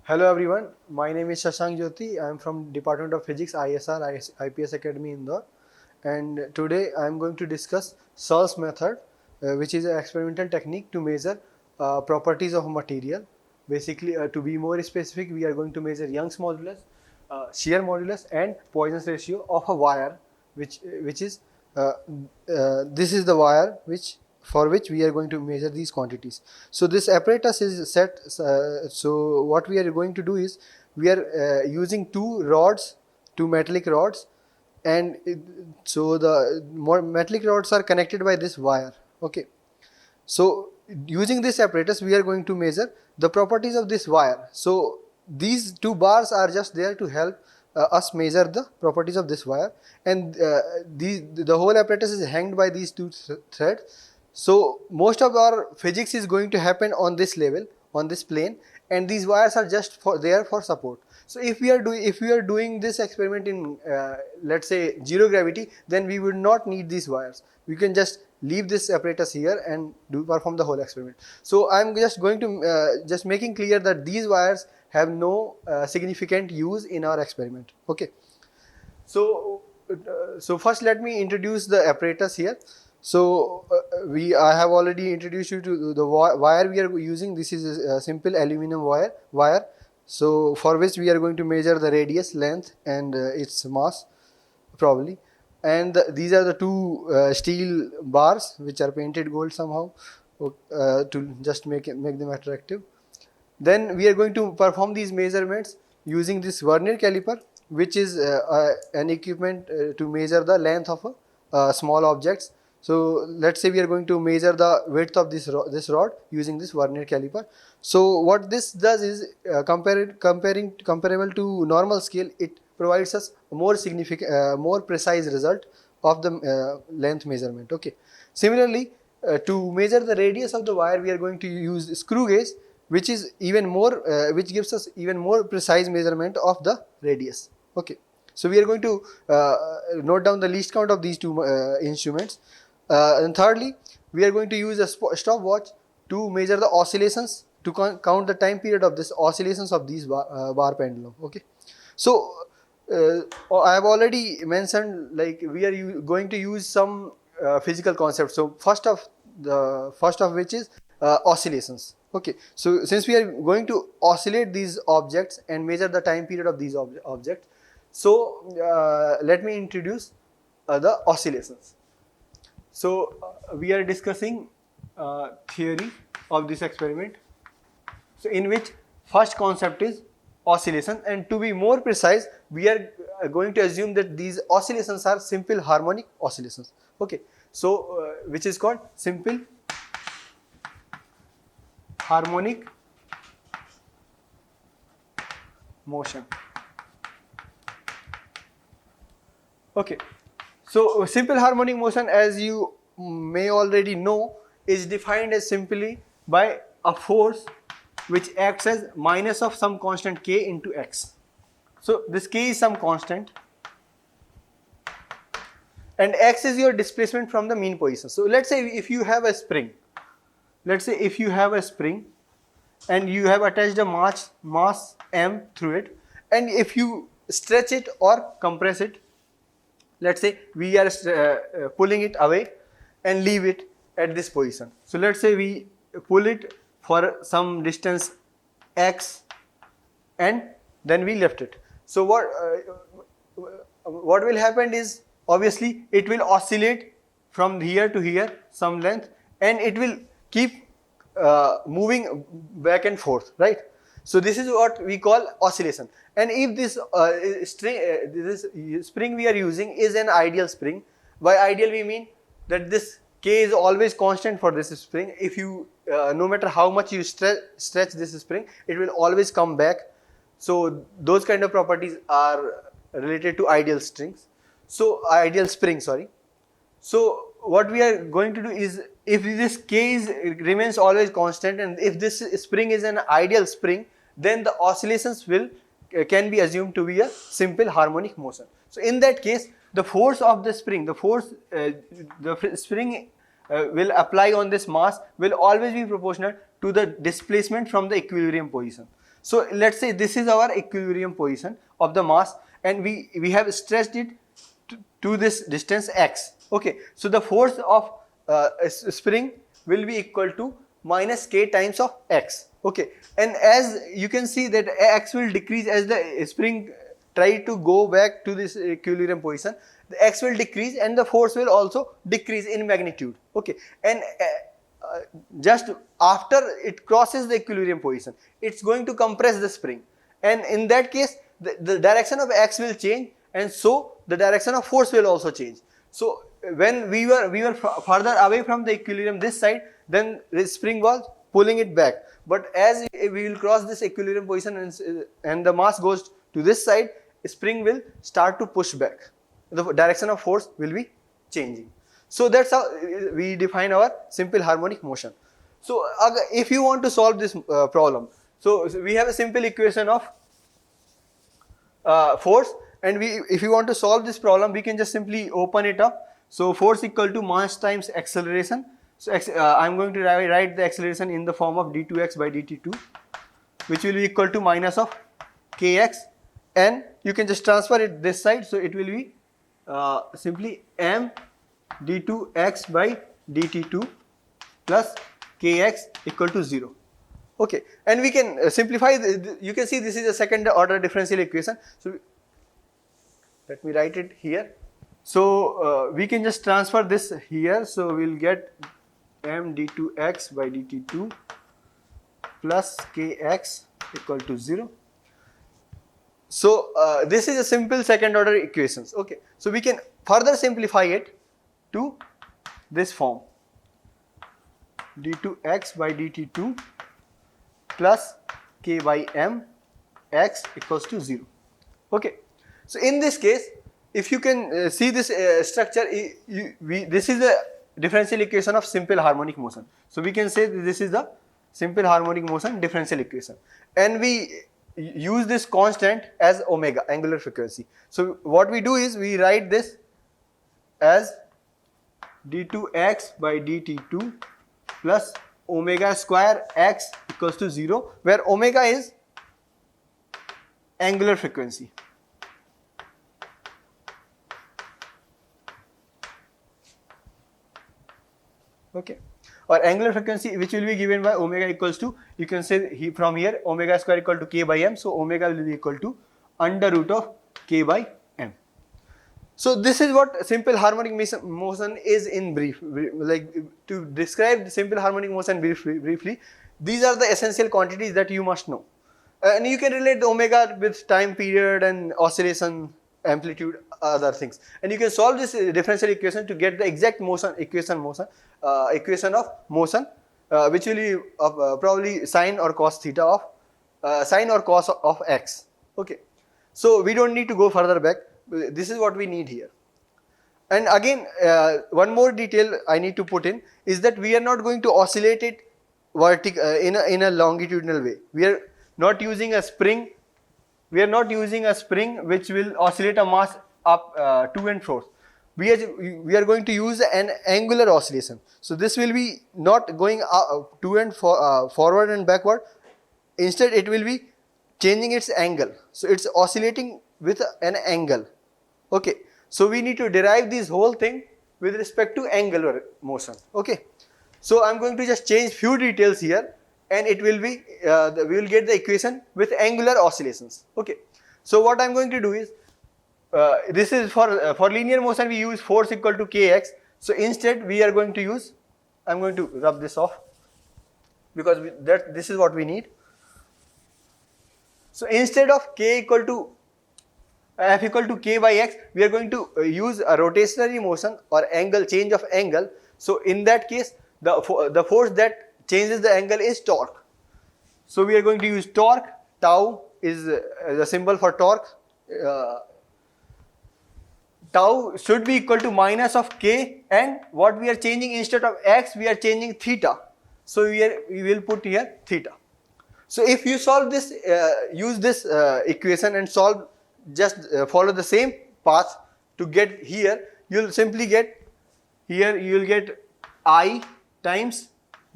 Hello everyone, my name is Shashank Jyoti. I am from Department of Physics, ISR, IPS Academy Indore, and today I am going to discuss Searle's method, which is an experimental technique to measure properties of a material. Basically, to be more specific, we are going to measure Young's modulus, shear modulus, and Poisson's ratio of a wire, which is this is the wire for which we are going to measure these quantities. So this apparatus is set. So what we are going to do is we are using two metallic rods, and so the more metallic rods are connected by this wire. Okay. So using this apparatus, we are going to measure the properties of this wire. So these two bars are just there to help us measure the properties of this wire, and the whole apparatus is hanged by these two threads. So most of our physics is going to happen on this level, on this plane, and these wires are just there for support. So if we are doing this experiment in let's say zero gravity, then we would not need these wires. We can just leave this apparatus here and perform the whole experiment. So I am just going to just making clear that these wires have no significant use in our experiment. Okay. So first let me introduce the apparatus here. So I have already introduced you to the wire we are using. This is a simple aluminum wire. So for which we are going to measure the radius, length, and its mass probably. And these are the two steel bars which are painted gold somehow to just make them attractive. Then we are going to perform these measurements using this vernier caliper, which is an equipment to measure the length of small objects. So let's say we are going to measure the width of this rod using this vernier caliper. So what this does is comparable to normal scale, it provides us a more significant, more precise result of the length measurement. Okay. Similarly, to measure the radius of the wire, we are going to use screw gauge, which is even more, which gives us even more precise measurement of the radius. Okay. So we are going to note down the least count of these two instruments. And thirdly, we are going to use a stopwatch to measure the oscillations, to count the time period of this oscillations of these bar pendulum. Okay. So I have already mentioned, like, we are going to use some physical concepts. So first of which is oscillations. Okay. So since we are going to oscillate these objects and measure the time period of these objects, so let me introduce the oscillations. So we are discussing theory of this experiment. So in which first concept is oscillation, and to be more precise, we are going to assume that these oscillations are simple harmonic oscillations. Okay. So which is called simple harmonic motion. Okay. So simple harmonic motion, as you may already know, is defined as simply by a force which acts as minus of some constant k into x. So this k is some constant, and x is your displacement from the mean position. So let's say if you have a spring, and you have attached a mass m through it, and if you stretch it or compress it, let's say we are pulling it away and leave it at this position. So let's say we pull it for some distance x and then we left it. So what will happen is, obviously it will oscillate from here to here some length, and it will keep moving back and forth, right? So this is what we call oscillation. And if this spring we are using is an ideal spring, by ideal we mean that this k is always constant for this spring. If you no matter how much you stretch this spring, it will always come back. So those kind of properties are related to ideal springs. So ideal spring, sorry. So what we are going to do is, if this k remains always constant, and if this spring is an ideal spring, then the oscillations can be assumed to be a simple harmonic motion. So in that case, the force of the spring, the spring will apply on this mass will always be proportional to the displacement from the equilibrium position. So let's say this is our equilibrium position of the mass, and we have stretched it to this distance x. Okay, so the force of spring will be equal to minus k times of x. Okay, and as you can see that x will decrease as the spring try to go back to this equilibrium position. The x will decrease and the force will also decrease in magnitude. Okay, and just after it crosses the equilibrium position, it's going to compress the spring, and in that case the direction of x will change, and so the direction of force will also change. So when we were further away from the equilibrium this side, then the spring was pulling it back, but as we will cross this equilibrium position and the mass goes to this side, spring will start to push back, the direction of force will be changing. So that's how we define our simple harmonic motion. So if you want to solve this problem, so we have a simple equation of force, and if you want to solve this problem, we can just simply open it up. So force equal to mass times acceleration. So I'm going to write the acceleration in the form of d2x by dt2, which will be equal to minus of kx, and you can just transfer it this side, so it will be simply m d2x by dt2 plus kx equal to 0. Okay, and we can simplify, you can see this is a second order differential equation. So let me write it here. So we can just transfer this here, so we will get m d2x by dt2 plus kx equal to 0. So this is a simple second order equations. Okay, so we can further simplify it to this form, d2x by dt2 plus k by m x equals to 0. Okay, so in this case, if you can see this structure, this is the differential equation of simple harmonic motion. So we can say this is the simple harmonic motion differential equation, and we use this constant as omega, angular frequency. So what we do is we write this as d2x by dt2 plus omega square x equals to 0, where omega is angular frequency. Okay, or angular frequency, which will be given by omega equals to, you can say from here omega square equal to k by m, so omega will be equal to under root of k by m. So this is what simple harmonic motion is in brief. Like, to describe simple harmonic motion briefly, these are the essential quantities that you must know, and you can relate the omega with time period and oscillation amplitude, other things, and you can solve this differential equation to get the exact motion equation of motion, which will be probably sine or cos theta of sine or cos of x. Okay, so we don't need to go further back. This is what we need here. And again, one more detail I need to put in is that we are not going to oscillate it in a longitudinal way. We are not using a spring. We are not using a spring which will oscillate a mass up to and fro. We are going to use an angular oscillation. So this will be not going to and forward and backward. Instead, it will be changing its angle. So it's oscillating with an angle. Okay, so we need to derive this whole thing with respect to angular motion. Okay, so I'm going to just change few details here, and it will be we will get the equation with angular oscillations. Okay, so what I'm going to do is this is for linear motion we use force equal to kx. So instead we are going to use, I'm going to rub this off because this is what we need. So instead of k equal to f equal to k by x, we are going to use a rotationary motion or angle, change of angle. So in that case, the force that changes the angle is torque. So we are going to use torque. Tau is the symbol for torque. Tau should be equal to minus of k, and what we are changing, instead of x we are changing theta. So we will put here theta. So if you solve this, use this equation and solve, just follow the same path to get here, you will simply get here, you will get I times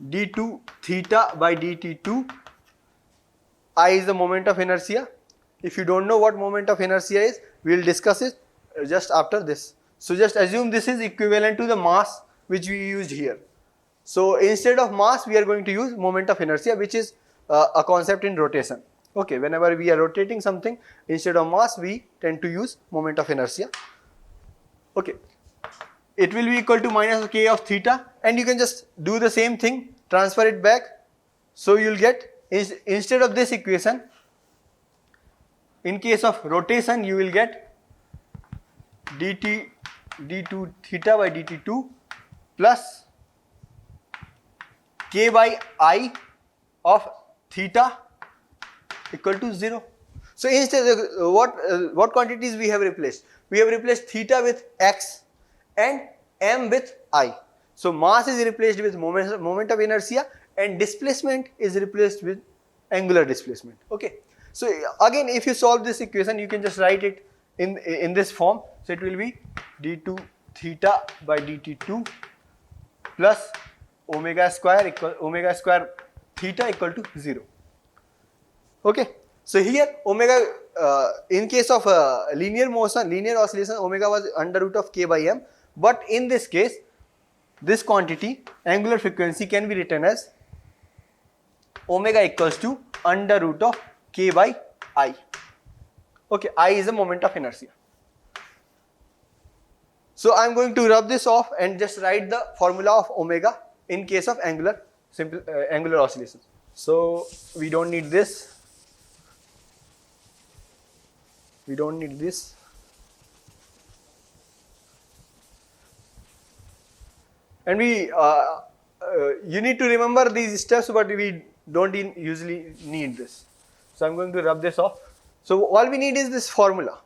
d2 theta by dt2 I is the moment of inertia. If you don't know what moment of inertia is, we will discuss it just after this. So just assume this is equivalent to the mass which we used here. So instead of mass, we are going to use moment of inertia, which is a concept in rotation. Okay, whenever we are rotating something, instead of mass, we tend to use moment of inertia. Okay, it will be equal to minus k of theta, and you can just do the same thing, transfer it back. So you will get, instead of this equation, in case of rotation, you will get dt d2 theta by dt2 plus k by I of theta equal to 0. So instead, what quantities we have replaced? We have replaced theta with x and m with I. So mass is replaced with moment of inertia, and displacement is replaced with angular displacement. Okay. So again, if you solve this equation, you can just write it in this form. So it will be d2 theta by dt2 plus omega square theta equal to 0. Okay. So here omega, in case of linear motion, linear oscillation, omega was under root of k by m. But in this case, this quantity, angular frequency, can be written as omega equals to under root of k by I. Okay, I is the moment of inertia. So I am going to rub this off and just write the formula of omega in case of angular oscillations. So we don't need this. We don't need this. And you need to remember these steps, but we don't usually need this. So I'm going to rub this off. So all we need is this formula.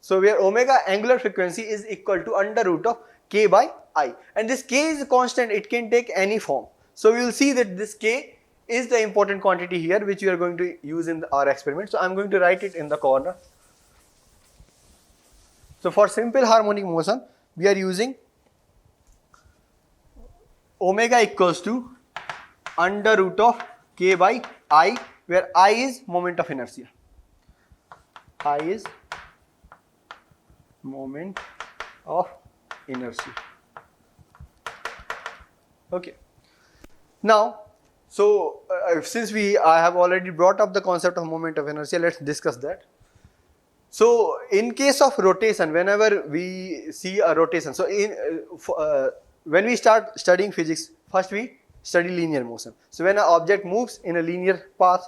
So where omega angular frequency is equal to under root of k by I, and this k is a constant, it can take any form. So we will see that this k is the important quantity here which we are going to use in our experiment. So I'm going to write it in the corner. So for simple harmonic motion, we are using omega equals to under root of k by I, where I is moment of inertia. I is moment of inertia. Okay. Now, so since I have already brought up the concept of moment of inertia, let's discuss that. So in case of rotation, whenever we see a rotation, so when we start studying physics, first we study linear motion. So when an object moves in a linear path,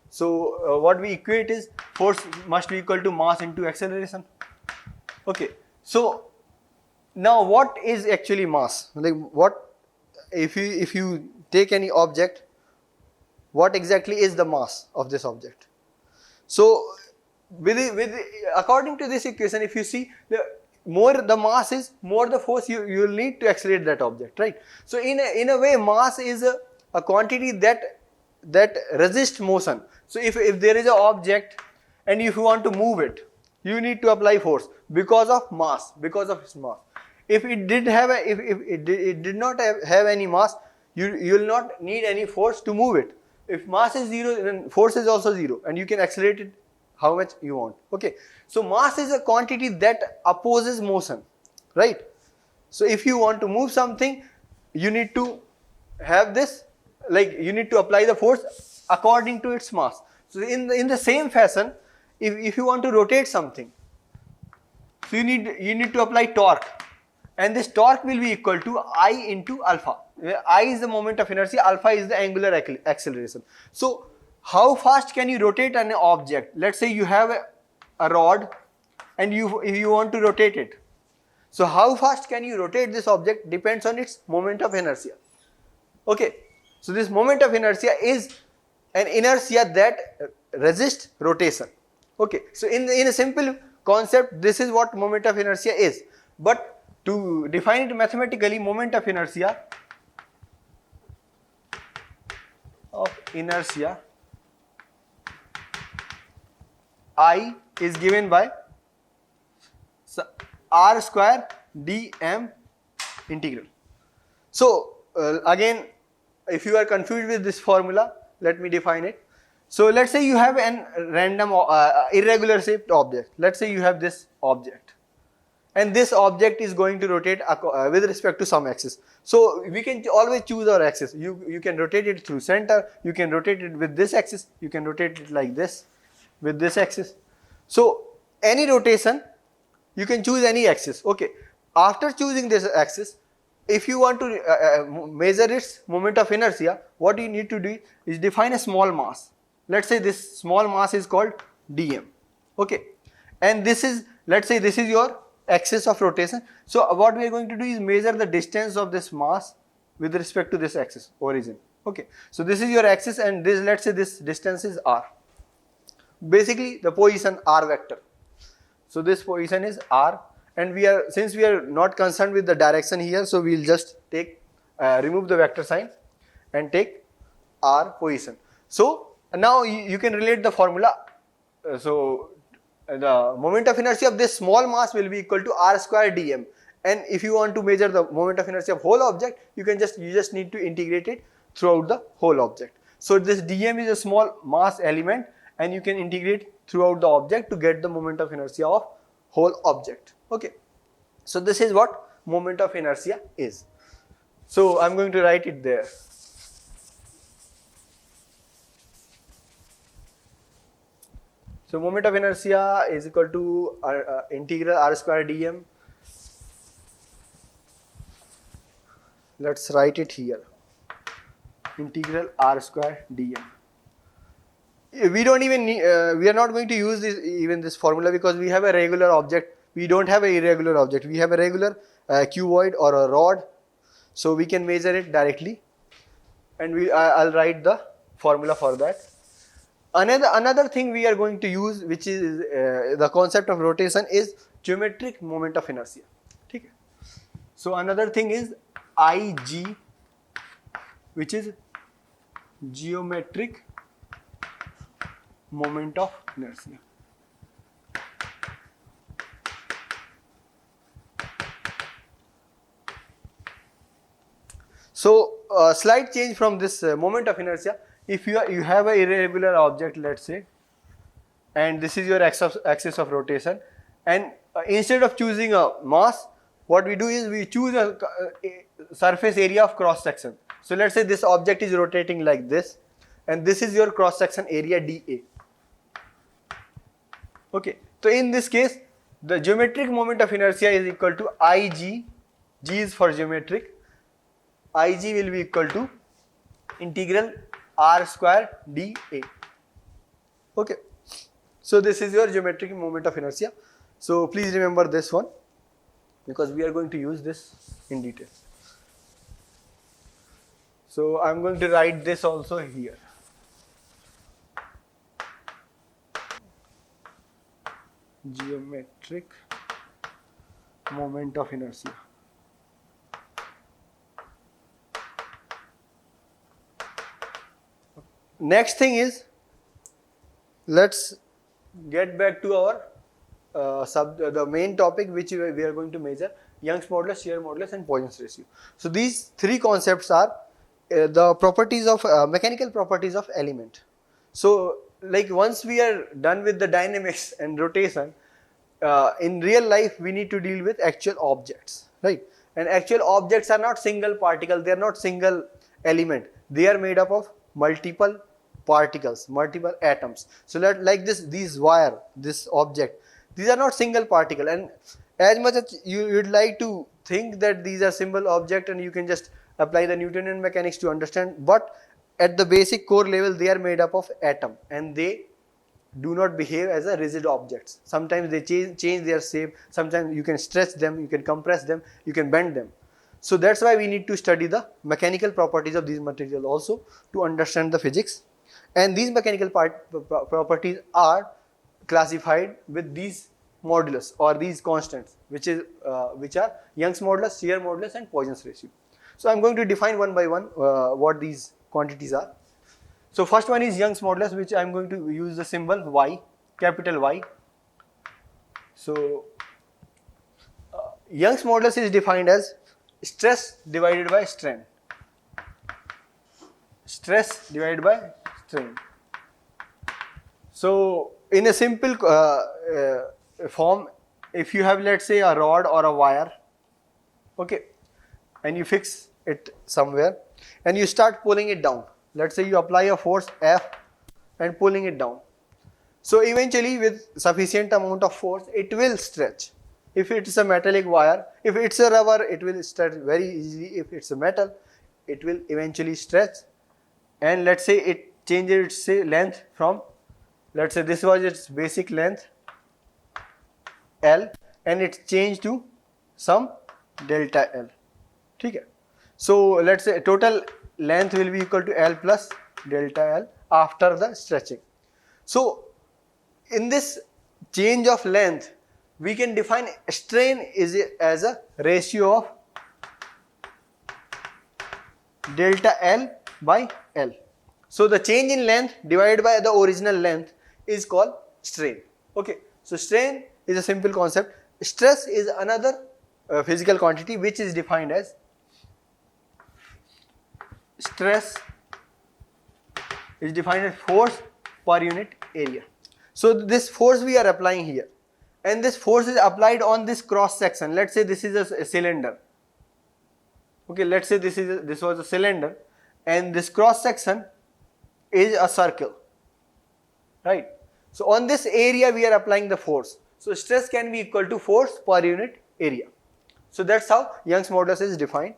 so what we equate is force must be equal to mass into acceleration. Okay. So now what is actually mass? Like what, if you take any object, what exactly is the mass of this object? So according to this equation, if you see, the more the mass is, more the force you will need to accelerate that object, right? So in a way, mass is a quantity that resists motion. So if there is an object and if you want to move it, you need to apply force because of mass, because of its mass. If it did have if it did not have any mass, you will not need any force to move it. If mass is 0, then force is also 0, and you can accelerate it how much you want. Okay. So mass is a quantity that opposes motion, right? So if you want to move something, you need to have this, like you need to apply the force according to its mass. So in the same fashion, if you want to rotate something, so you need to apply torque, and this torque will be equal to I into alpha, where I is the moment of inertia, alpha is the angular acceleration. So how fast can you rotate an object? Let's say you have a rod and you want to rotate it. So how fast can you rotate this object depends on its moment of inertia. Okay. So this moment of inertia is an inertia that resists rotation. Okay. So in a simple concept, this is what moment of inertia is. But to define it mathematically, moment of inertia I is given by r square dm integral. So again, if you are confused with this formula, let me define it. So let's say you have an random irregular shaped object. Let's say you have this object, and this object is going to rotate with respect to some axis. So we can always choose our axis. You can rotate it through center, you can rotate it with this axis, you can rotate it like this with this axis. So any rotation, you can choose any axis. Okay, after choosing this axis, if you want to measure its moment of inertia, what you need to do is define a small mass. Let's say this small mass is called dm. Okay, and this is, let's say this is your axis of rotation. So what we are going to do is measure the distance of this mass with respect to this axis, origin. Okay, so this is your axis, and this, let's say this distance is r. Basically the position r vector. So this position is r, and since we are not concerned with the direction here, so we will just take remove the vector sign and take r position. So now you can relate the formula. The moment of inertia of this small mass will be equal to r square dm, and if you want to measure the moment of inertia of whole object, you just need to integrate it throughout the whole object. So this dm is a small mass element, and you can integrate throughout the object to get the moment of inertia of whole object. Okay, so this is what moment of inertia is. So I'm going to write it there. So moment of inertia is equal to integral r square dm. Let's write it here. Integral r square dm. We don't even need, we are not going to use this formula, because we have a regular object. We don't have an irregular object. We have a regular cuboid or a rod, so we can measure it directly, and I'll write the formula for that. Another thing we are going to use, which is the concept of rotation, is geometric moment of inertia. Okay. So another thing is Ig, which is geometric moment of inertia. So slight change from this moment of inertia. If you have an irregular object, let's say, and this is your axis of rotation, and instead of choosing a mass, what we do is we choose a surface area of cross section. So let's say this object is rotating like this, and this is your cross section area dA. Okay, so in this case, the geometric moment of inertia is equal to Ig. G is for geometric. Ig will be equal to integral r square dA. Okay, so this is your geometric moment of inertia. So please remember this one, because we are going to use this in detail. So I am going to write this also here. Geometric moment of inertia. Next thing is, let's get back to our the main topic, which we are going to measure: Young's modulus, shear modulus, and Poisson's ratio. So these three concepts are the properties of mechanical properties of element. So like once we are done with the dynamics and rotation, in real life we need to deal with actual objects, right? And actual objects are not single particle, they are not single element, they are made up of multiple particles, multiple atoms. So like these wire, this object, these are not single particle, and as much as you'd like to think that these are simple object and you can just apply the Newtonian mechanics to understand, but at the basic core level they are made up of atom, and they do not behave as a rigid objects. Sometimes they change their shape, sometimes you can stretch them, you can compress them, you can bend them. So that's why we need to study the mechanical properties of these materials also to understand the physics. And these mechanical properties are classified with these modulus or these constants, which are Young's modulus, shear modulus, and Poisson's ratio. So I'm going to define one by one what these quantities are. So first one is Young's modulus, which I'm going to use the symbol Y, capital Y. So Young's modulus is defined as stress divided by strain. Stress divided by strain. So in a simple form, if you have, let's say, a rod or a wire, okay, and you fix it somewhere and you start pulling it down. Let's say you apply a force F and pulling it down. So eventually with sufficient amount of force, it will stretch. If it's a metallic wire, if it's a rubber, it will stretch very easily. If it's a metal, it will eventually stretch. And let's say it changes its length from, let's say this was its basic length L, and it's changed to some delta L. Okay. So let's say total length will be equal to L plus delta L after the stretching. So in this change of length, we can define strain as a ratio of delta L by L. So the change in length divided by the original length is called strain. Okay. So strain is a simple concept. Stress is another physical quantity which is defined as stress is defined as force per unit area. So this force we are applying here, and this force is applied on this cross section. Let's say this is a cylinder. Okay, let's say this was a cylinder, and this cross section is a circle, right? So on this area we are applying the force. So stress can be equal to force per unit area. So that's how Young's modulus is defined.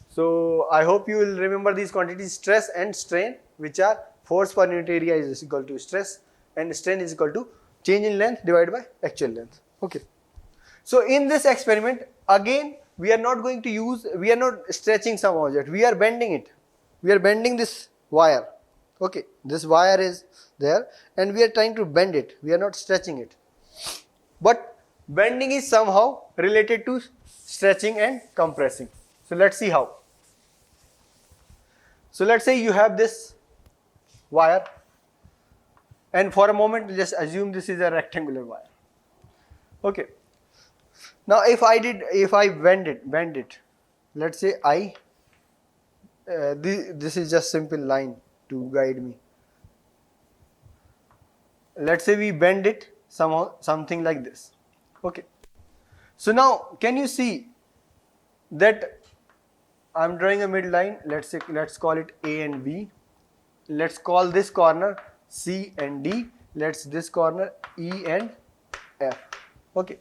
So I hope you will remember these quantities, stress and strain, which are force per unit area is equal to stress and strain is equal to change in length divided by actual length. Okay. So in this experiment, again we are not stretching some object, we are bending it. We are bending this wire. Okay, this wire is there and we are trying to bend it, we are not stretching it. But bending is somehow related to stretching and compressing. So let's see how. So let's say you have this wire, and for a moment just assume this is a rectangular wire. Okay. Now if I bend it, let's say this is just simple line to guide me. Let's say we bend it somehow, something like this. Okay. So now can you see that I'm drawing a midline? Let's call it A and B. Let's call this corner C and D. Let's this corner E and F. Okay.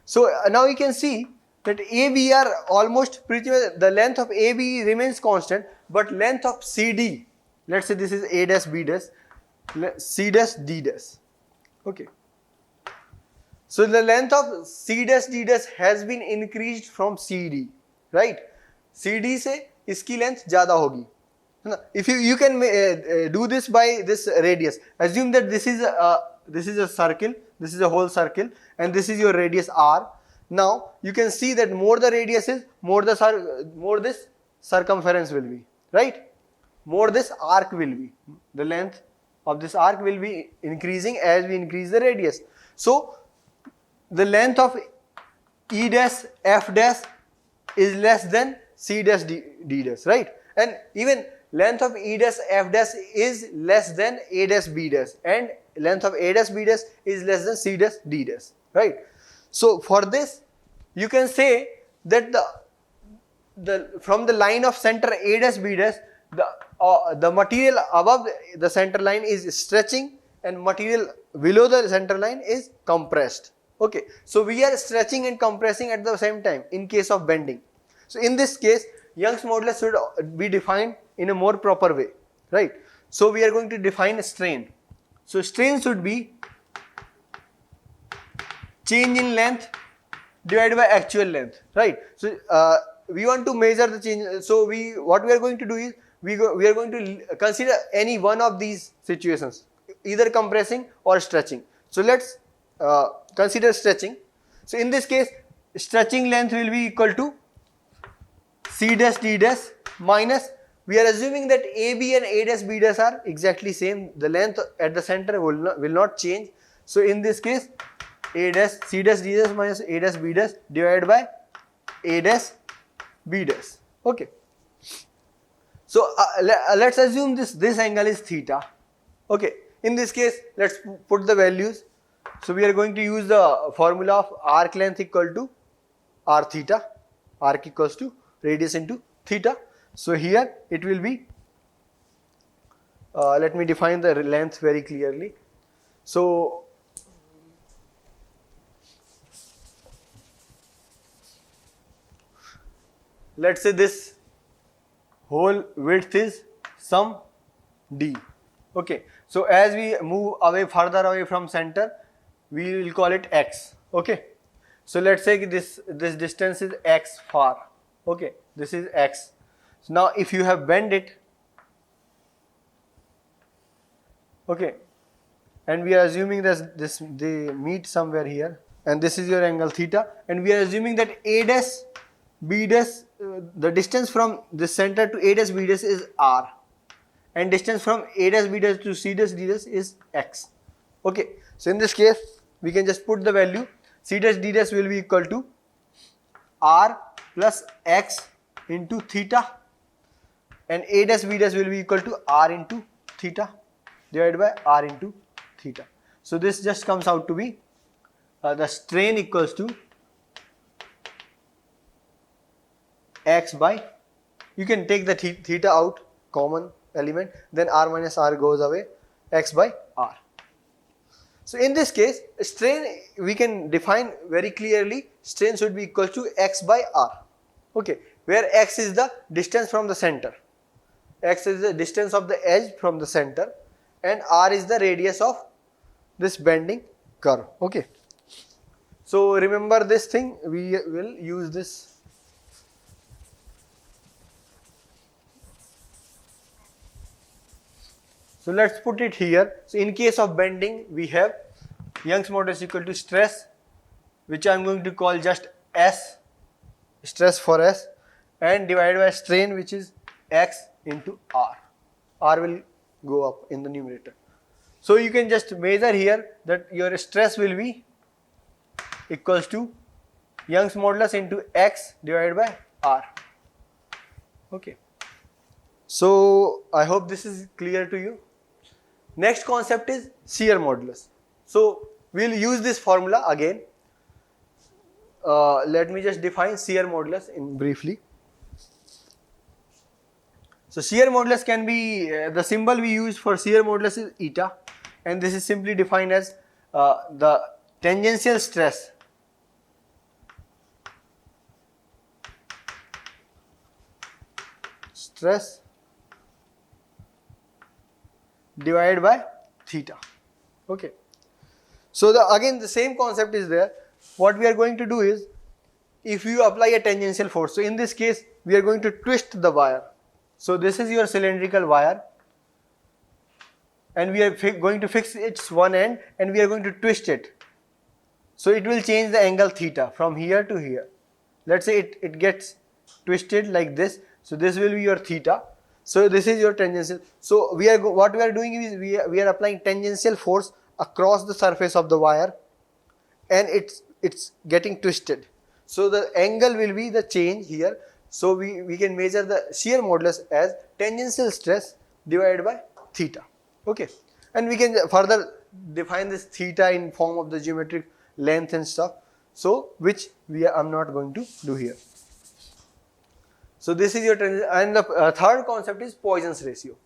So now you can see that AB are almost pretty much, the length of AB remains constant, but length of CD, let's say this is A dash B dash, C dash D dash. Okay. So the length of C dash D dash has been increased from CD, right? CD से इसकी length ज़्यादा होगी. If you can do this by this radius. Assume that this is a circle, this is a whole circle, and this is your radius R. Now you can see that more the radius is, more this circumference will be, right? More this arc will be. The length of this arc will be increasing as we increase the radius. So the length of E dash F dash is less than C dash D dash, right? And even length of E dash F dash is less than A dash B dash, and length of A dash B dash is less than C dash D dash, right? So for this you can say that from the line of center A dash B dash, the material above the center line is stretching and material below the center line is compressed. Okay, so we are stretching and compressing at the same time in case of bending. So in this case, Young's modulus should be defined in a more proper way, right? So we are going to define a strain. So strain should be change in length divided by actual length, right? So we want to measure the change. So what we are going to do is we are going to consider any one of these situations, either compressing or stretching. So let's consider stretching. So in this case, stretching length will be equal to C dash D dash minus, we are assuming that AB and A dash B dash are exactly same. The length at the center will not change. So in this case, A dash C dash D dash minus A dash B dash divided by A dash B dash. Okay. So let's assume this angle is theta. Okay. In this case, let's put the values. So we are going to use the formula of arc length equal to r theta, arc equals to radius into theta. So here it will be, let me define the length very clearly. So let's say this whole width is some d. Okay, so as we move further away from center, we will call it x. Okay, so let's say this distance is x far. Okay, this is x. So now if you have bent it, okay, and we are assuming that they meet somewhere here, and this is your angle theta, and we are assuming that a dash b dash, the distance from the center to a dash b dash is r, and distance from a dash b dash to c dash d dash is x. Okay, so in this case we can just put the value c dash d dash will be equal to r plus x into theta, and a dash b dash will be equal to r into theta divided by r into theta. So this just comes out to be the strain equals to x by, you can take the theta out, common element, then r minus r goes away, x by r. So in this case, strain we can define very clearly, strain should be equal to x by r. Okay, where x is the distance from the center, x is the distance of the edge from the center, and r is the radius of this bending curve. Okay, so remember this thing, we will use this. So let's put it here. So in case of bending, we have Young's modulus equal to stress, which I am going to call just S, stress for S, and divided by strain, which is X into R. R will go up in the numerator. So you can just measure here that your stress will be equals to Young's modulus into X divided by R. Okay. So I hope this is clear to you. Next concept is shear modulus. So we will use this formula again. Let me just define shear modulus in briefly. So shear modulus can be, the symbol we use for shear modulus is eta, and this is simply defined as the tangential stress divided by theta. Okay, so again the same concept is there. What we are going to do is, if you apply a tangential force, so in this case we are going to twist the wire. So this is your cylindrical wire, and we are going to fix its one end, and we are going to twist it. So it will change the angle theta from here to here. Let's say it gets twisted like this. So this will be your theta. So this is your tangential. So what we are doing is we are applying tangential force across the surface of the wire, and it's getting twisted. So the angle will be the change here. So we can measure the shear modulus as tangential stress divided by theta. Okay, and we can further define this theta in form of the geometric length and stuff. So which I'm not going to do here. So this is your tangent, and the third concept is Poisson's ratio.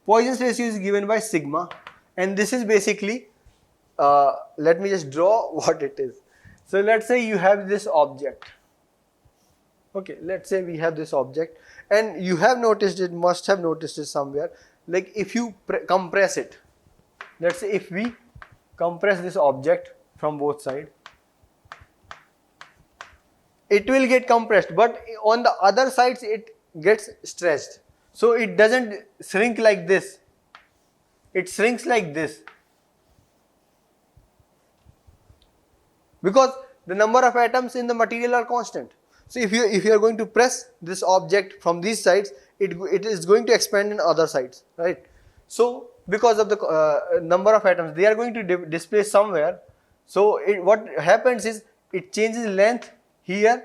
Poisson's ratio is given by sigma, and this is basically, let me just draw what it is. So let's say you have this object. Okay, let's say we have this object, and you have noticed it, must have noticed it somewhere. Like if you compress it, let's say if we compress this object from both sides, it will get compressed, but on the other sides it gets stretched. So it doesn't shrink like this, it shrinks like this, because the number of atoms in the material are constant. So if you are going to press this object from these sides, it is going to expand in other sides, right? So because of the number of atoms, they are going to displace somewhere. So what happens is it changes length here,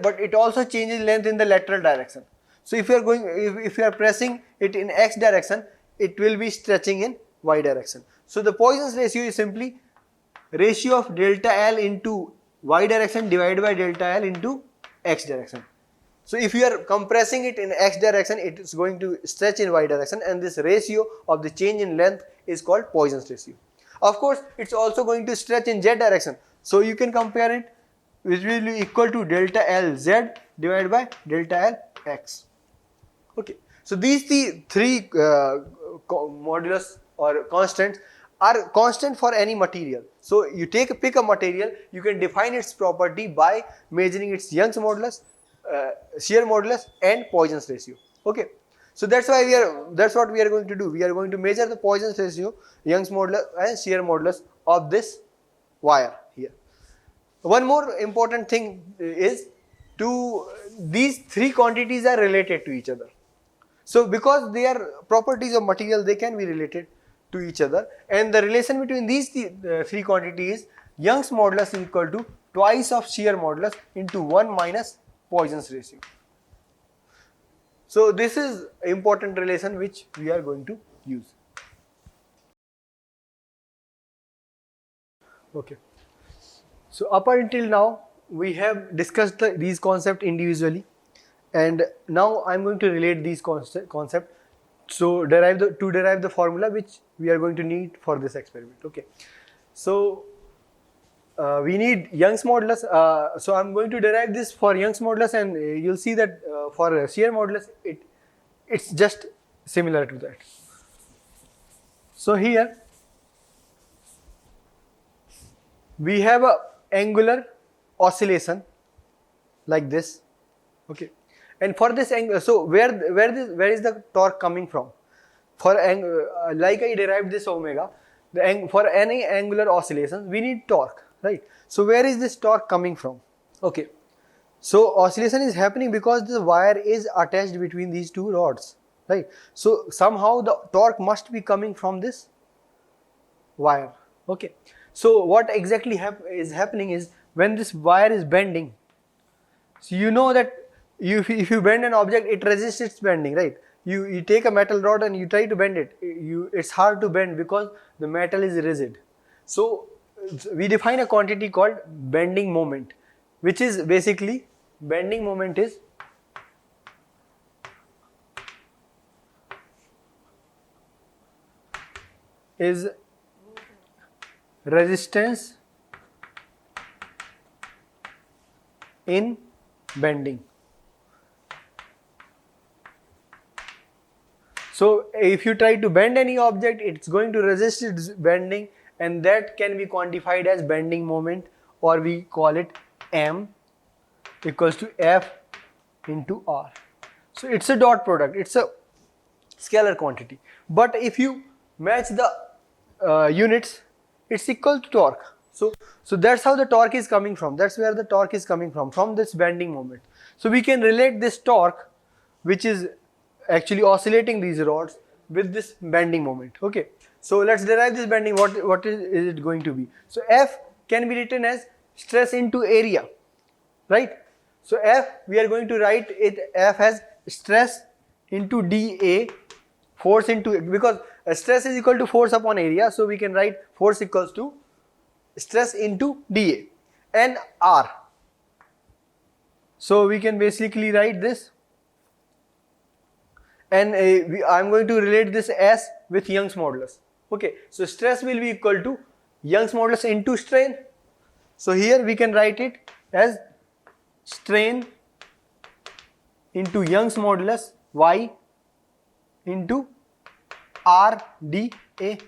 but it also changes length in the lateral direction. So if you are pressing it in x direction, it will be stretching in y direction. So the Poisson's ratio is simply ratio of delta L into y direction divided by delta L into x direction. So if you are compressing it in x direction, it is going to stretch in y direction, and this ratio of the change in length is called Poisson's ratio. Of course, it's also going to stretch in z direction. So you can compare it, which will be equal to delta L z divided by delta L x. Okay. So these three modulus or constants are constant for any material. So you pick a material, you can define its property by measuring its Young's modulus, shear modulus, and Poisson's ratio. Okay. So that's what we are going to do. We are going to measure the Poisson's ratio, Young's modulus, and shear modulus of this wire here. One more important thing is these three quantities are related to each other. So because they are properties of material, they can be related to each other, and the relation between these three quantities is Young's modulus is equal to twice of shear modulus into 1 minus Poisson's ratio. So this is an important relation which we are going to use. Okay. So up until now we have discussed these concepts individually, and now I am going to relate these concepts. So to derive the formula which we are going to need for this experiment. Okay. So we need Young's modulus. So I am going to derive this for Young's modulus, and you'll see that for shear modulus it's just similar to that. So here we have a angular oscillation like this. Okay. And for this angle, so where is the torque coming from? For like I derived this omega, for any angular oscillation we need torque, right? So where is this torque coming from? Okay. So oscillation is happening because the wire is attached between these two rods, right? So somehow the torque must be coming from this wire. Okay. So what exactly is happening is when this wire is bending, so you know that if you bend an object, it resists its bending, right? You take a metal rod and you try to bend it, it's hard to bend because the metal is rigid. So we define a quantity called bending moment, which is basically bending moment is resistance in bending. So if you try to bend any object, it's going to resist its bending, and that can be quantified as bending moment, or we call it M equals to F into R. So it's a dot product, it's a scalar quantity. But if you match the units, it's equal to torque. So that's how the torque is coming from. That's where the torque is coming from this bending moment. So we can relate this torque, which is actually oscillating these rods, with this bending moment. Okay. So let's derive this bending. What is it going to be? So F can be written as stress into area, right? So F, we are going to write it F as stress into dA, force into, because stress is equal to force upon area, so we can write force equals to stress into dA, and R. So we can basically write this, and I am going to relate this S with Young's modulus. Okay, so stress will be equal to Young's modulus into strain. So here we can write it as strain into Young's modulus Y into R dA.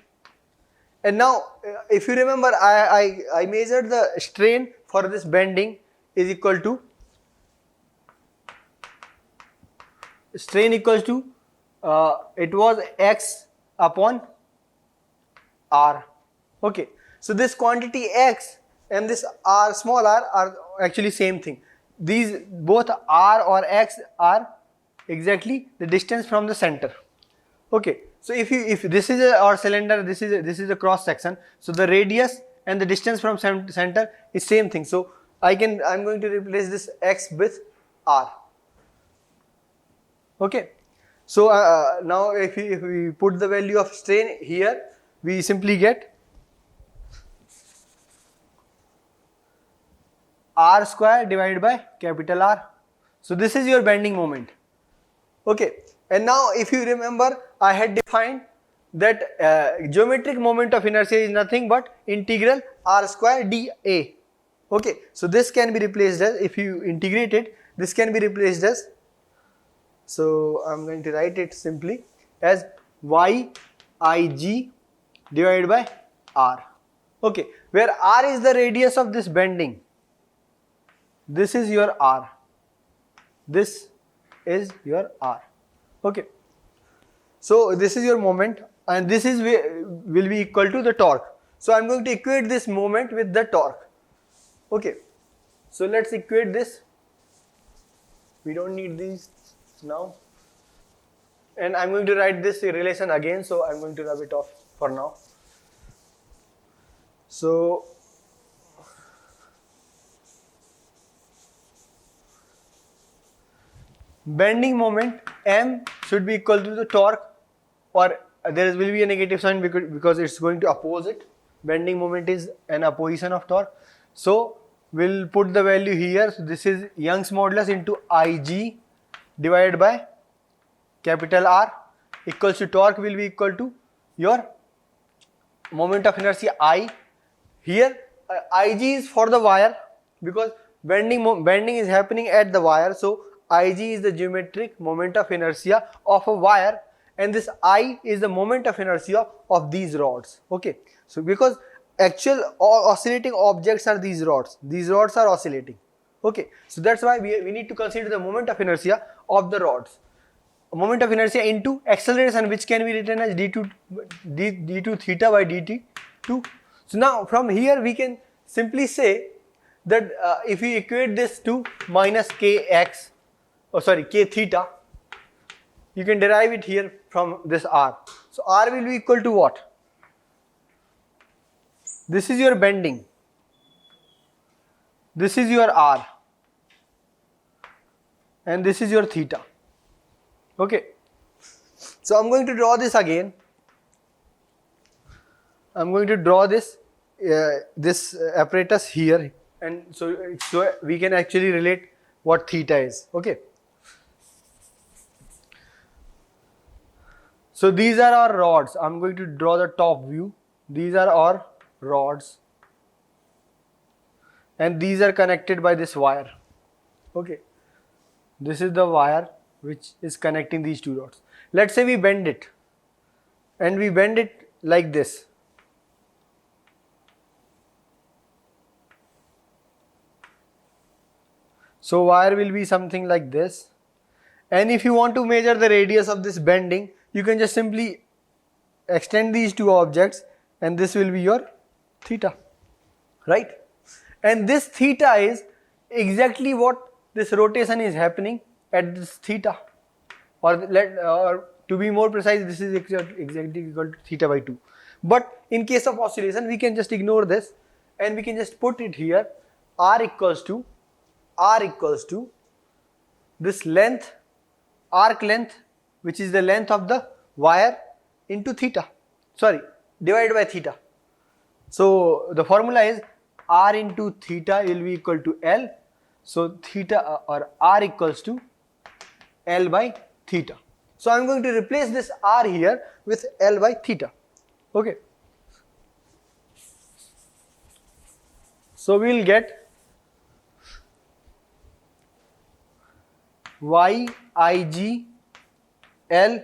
And now if you remember, I measured the strain for this bending is equal to, strain equals to it was X upon R. Okay, so this quantity X and this R, small r, are actually same thing. These both R or X are exactly the distance from the center. Okay, so if this is our cylinder, this is a cross section, so the radius and the distance from center is same thing. So I'm going to replace this X with R. Okay, so now if we put the value of strain here, we simply get r square divided by capital R. So this is your bending moment. Okay, and now if you remember, I had defined that geometric moment of inertia is nothing but integral r square dA. Okay, so this can be replaced as, if you integrate it, this can be replaced as, so I am going to write it simply as yIg divided by r. Okay, where r is the radius of this bending. This is your r. This is your r. Okay, so this is your moment, and this is will be equal to the torque. So I am going to equate this moment with the torque. Okay, so let's equate this. We don't need these now, and I am going to write this relation again, so I am going to rub it off for now. So bending moment M should be equal to the torque, or there will be a negative sign because it's going to oppose it. Bending moment is an opposition of torque. So we'll put the value here. So this is Young's modulus into Ig divided by capital R equals to torque will be equal to your moment of inertia I. Here Ig is for the wire because bending is happening at the wire. So Ig is the geometric moment of inertia of a wire, and this I is the moment of inertia of these rods. Okay, so because actual oscillating objects are these rods are oscillating. Okay, so that's why we need to consider the moment of inertia of the rods. Moment of inertia into acceleration, which can be written as d2 theta by dt2. So now from here we can simply say that if we equate this to minus kx, k theta, you can derive it here from this r. So r will be equal to what? This is your bending, this is your r, and this is your theta. Okay, so I'm going to draw this again. I'm going to draw this apparatus here, and so we can actually relate what theta is. Okay, so these are our rods. I'm going to draw the top view. These are our rods, and these are connected by this wire. Okay, this is the wire which is connecting these two rods. Let's say we bend it, and we bend it like this. So wire will be something like this, and if you want to measure the radius of this bending, you can just simply extend these two objects, and this will be your theta, right? And this theta is exactly what this rotation is happening at this theta, or to be more precise, this is exactly equal to theta by 2. But in case of oscillation, we can just ignore this, and we can just put it here. R equals to this length, arc length, which is the length of the wire, into theta, divided by theta. So the formula is R into theta will be equal to L. So theta or R equals to L by theta. So I am going to replace this R here with L by theta. Okay, so we will get yIg L,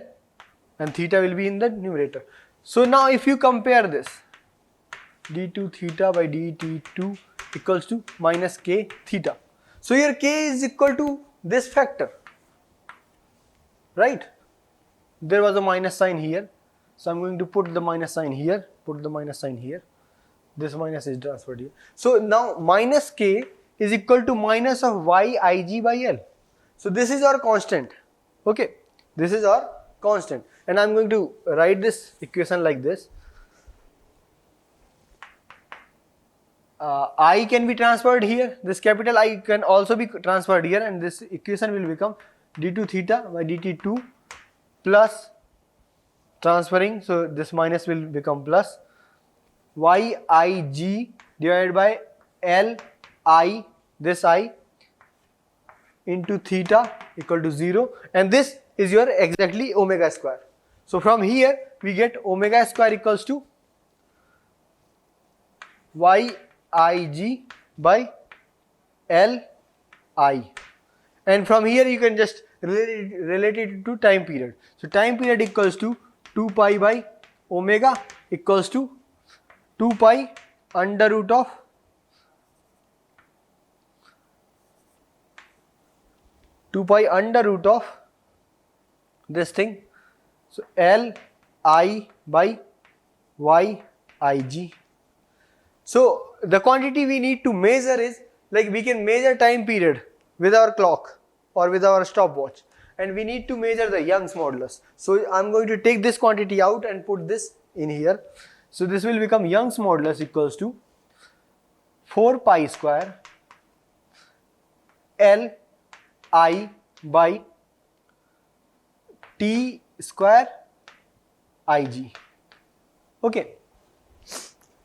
and theta will be in the numerator. So now if you compare this, d2 theta by dt2 equals to minus k theta. So here k is equal to this factor, right? There was a minus sign here, so I'm going to put the minus sign here, this minus is transferred here. So now minus k is equal to minus of yIg by L. So this is our constant. Okay, this is our constant, and I'm going to write this equation like this. I can be transferred here, this capital I can also be transferred here, and this equation will become d2 theta by dt2 plus transferring, so this minus will become plus. Yig divided by Li, this I, into theta equal to 0, and this is your exactly omega square. So from here we get omega square equals to Yig by Li, and from here you can just relate it to time period. So time period equals to 2 pi by omega equals to 2 pi under root of this thing. So Li by Yig. So the quantity we need to measure is, like, we can measure time period with our clock or with our stopwatch, and we need to measure the Young's modulus. So I am going to take this quantity out and put this in here. So this will become Young's modulus equals to 4 pi square Li by T square Ig. Okay.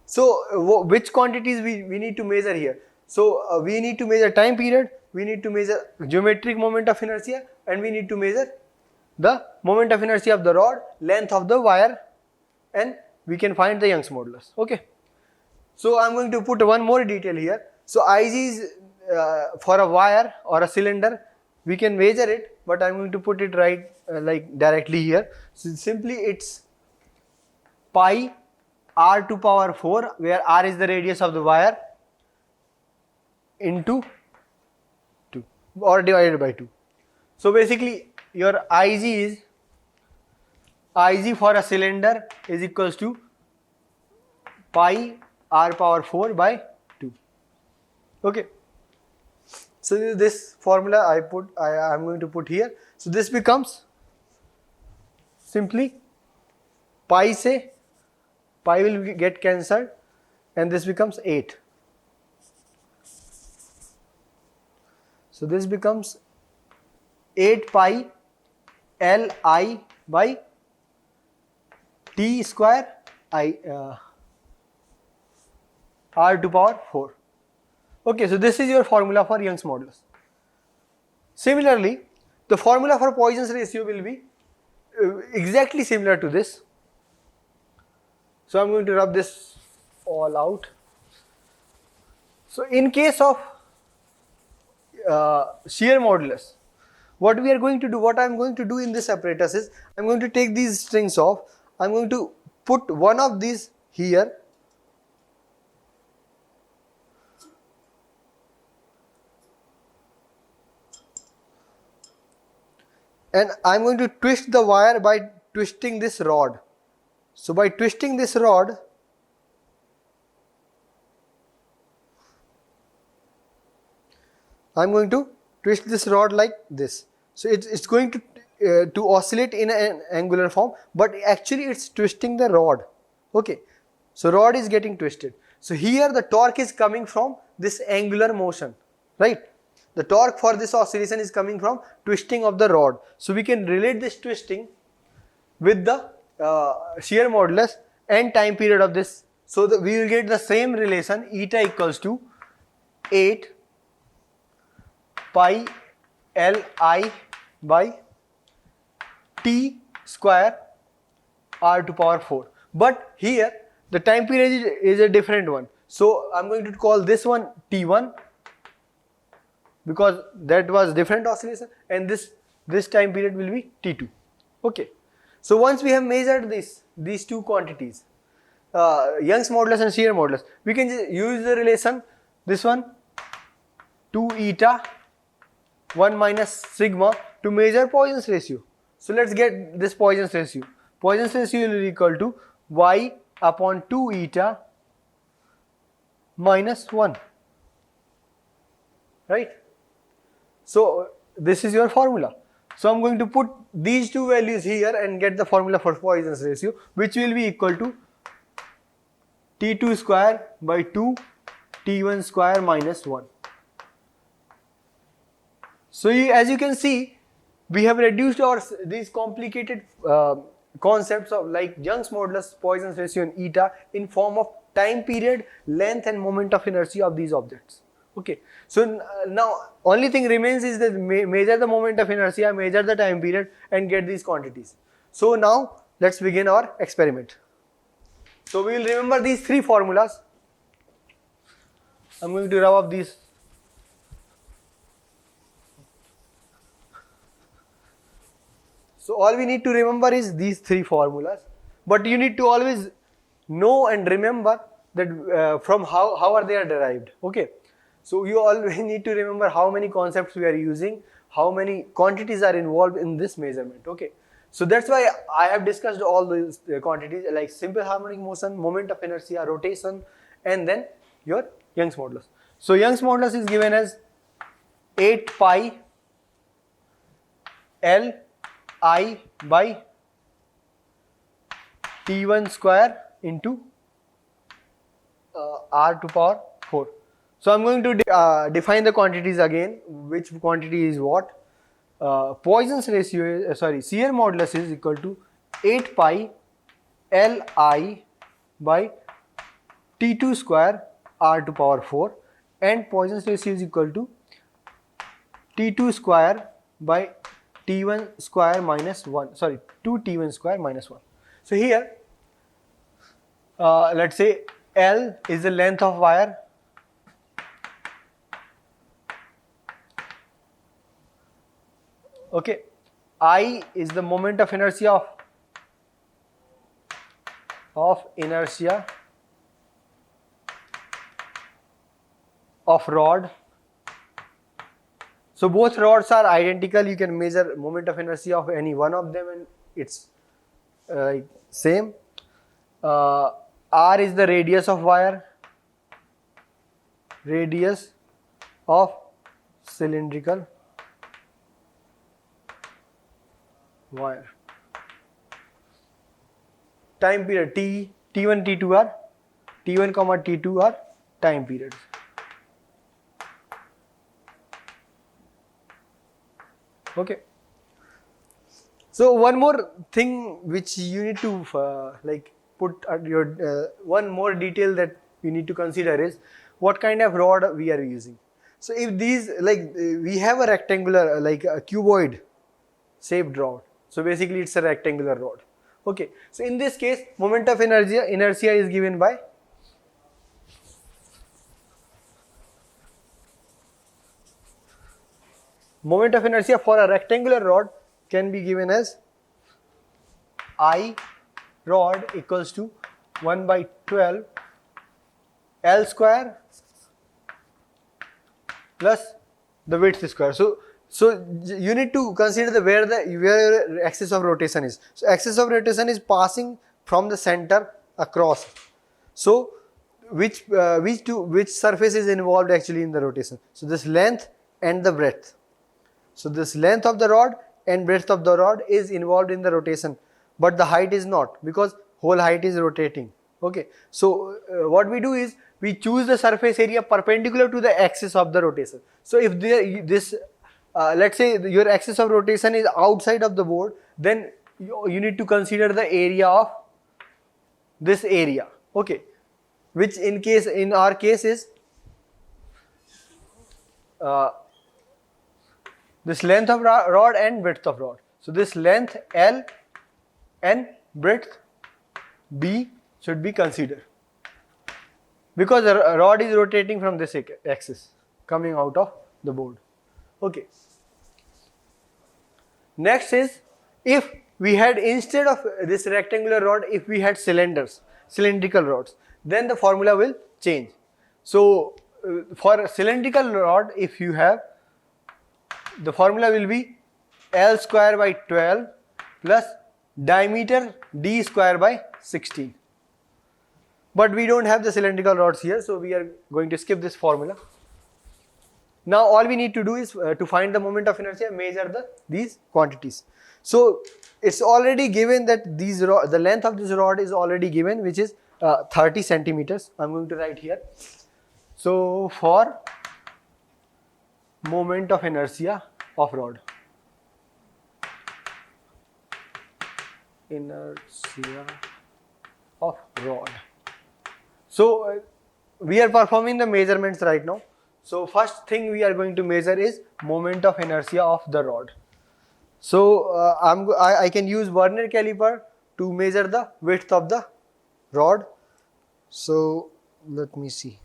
So which quantities we need to measure here? So we need to measure time period, we need to measure geometric moment of inertia, and we need to measure the moment of inertia of the rod, length of the wire, and we can find the Young's modulus. Okay. So I am going to put one more detail here. So Ig is for a wire or a cylinder, we can measure it, but I am going to put it right like directly here. So simply it's pi r to power 4, where r is the radius of the wire, into 2 or divided by 2. So basically your Ig for a cylinder is equals to pi r power 4 by 2. Okay. So this formula I am going to put here. So this becomes simply pi will get cancelled, and this becomes 8. So this becomes 8 pi Li by T square r to power 4. Okay, so this is your formula for Young's modulus. Similarly, the formula for Poisson's ratio will be exactly similar to this. So I am going to rub this all out. So in case of shear modulus, what we are going to do, what I am going to do in this apparatus is, I am going to take these strings off, I am going to put one of these here, and I am going to twist the wire by twisting this rod. So by twisting this rod, I am going to twist this rod like this. So it's going to oscillate in an angular form, but actually it's twisting the rod. Okay. So rod is getting twisted. So here the torque is coming from this angular motion, right? The torque for this oscillation is coming from twisting of the rod. So we can relate this twisting with the shear modulus and time period of this. So we will get the same relation, eta equals to 8 pi Li by T square r to power 4. But here the time period is a different one. So I am going to call this one T1, because that was different oscillation, and this time period will be T2. Okay. So once we have measured these two quantities, Young's modulus and shear modulus, we can just use the relation, this one 2 eta 1 minus sigma, to measure Poisson's ratio. So let's get this Poisson's ratio. Poisson's ratio will be equal to y upon 2 eta minus 1, right? So this is your formula. So I am going to put these two values here and get the formula for Poisson's ratio, which will be equal to T2 square by 2 T1 square minus 1. So as you can see, we have reduced these complicated concepts of like Young's modulus, Poisson's ratio and eta in form of time period, length and moment of inertia of these objects. Okay, so now only thing remains is that measure the moment of inertia, measure the time period and get these quantities. So now let's begin our experiment. So we will remember these three formulas. I'm going to rub up these. So all we need to remember is these three formulas, but you need to always know and remember that from how are they derived. Okay, so you always need to remember how many concepts we are using, how many quantities are involved in this measurement. Okay, so that's why I have discussed all these quantities like simple harmonic motion, moment of inertia, rotation, and then your Young's modulus. So Young's modulus is given as 8 pi L I by T1 square into R to power 4. So I'm going to define the quantities again, which quantity is what. Poisson's ratio is, shear modulus is equal to 8 pi Li by T2 square R to power 4, and Poisson's ratio is equal to T2 square by T1 square minus 1, 2T1 square minus 1. So here, let's say L is the length of wire, okay, I is the moment of inertia of rod. So both rods are identical. You can measure moment of inertia of any one of them and it's same. R is the radius of wire, radius of cylindrical wire. Time period T1, T2 are T1, T2 are time periods. Okay. So one more thing which you need to put at your one more detail that you need to consider is what kind of rod we are using. So if these we have a rectangular a cuboid shaped rod. So basically it's a rectangular rod. Okay. So in this case moment of inertia is given by moment of inertia for a rectangular rod can be given as I rod equals to 1 by 12 L square plus the width square. So you need to consider where your axis of rotation is. So axis of rotation is passing from the center across. So which surface is involved actually in the rotation? So this length and the breadth. So this length of the rod and breadth of the rod is involved in the rotation, but the height is not, because whole height is rotating. Okay. So what we do is we choose the surface area perpendicular to the axis of the rotation. So if let's say your axis of rotation is outside of the board, then you need to consider the area of this area. Okay. Which in our case is this length of rod and breadth of rod. So this length L and breadth B should be considered, because the rod is rotating from this axis coming out of the board. Okay. Next is, if we had, instead of this rectangular rod, if we had cylindrical rods, then the formula will change. So for a cylindrical rod, if you have, the formula will be L square by 12 plus diameter D square by 16. But we don't have the cylindrical rods here, so we are going to skip this formula. Now all we need to do is to find the moment of inertia, measure these quantities. So it's already given that the length of this rod is already given, which is 30 centimeters. I'm going to write here. So for moment of inertia of rod, inertia of rod. So we are performing the measurements right now. So first thing we are going to measure is moment of inertia of the rod. So I can use Vernier caliper to measure the width of the rod. So let me see.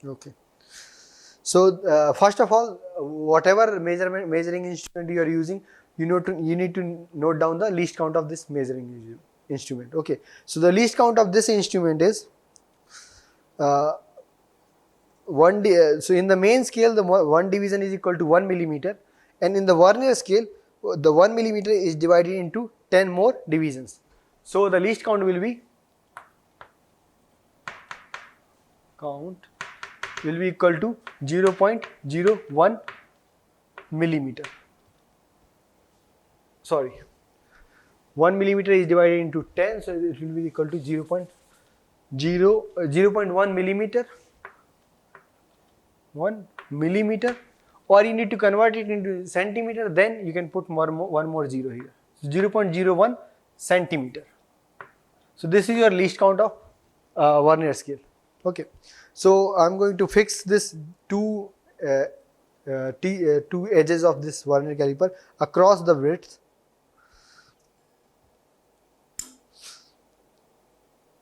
Okay. So first of all, whatever measuring instrument you are using, you need to note down the least count of this measuring instrument. Okay. So the least count of this instrument is so in the main scale, the one division is equal to 1 millimeter, and in the Vernier scale, the 1 millimeter is divided into 10 more divisions. So the least count will be equal to 0.01 millimeter. Sorry, 1 millimeter is divided into 10, so it will be equal to 0.1 millimeter. 1 millimeter, or you need to convert it into centimeter, then you can put one more zero here. So 0.01 centimeter. So this is your least count of Vernier scale. Okay. So I am going to fix this two edges of this Vernier caliper across the width.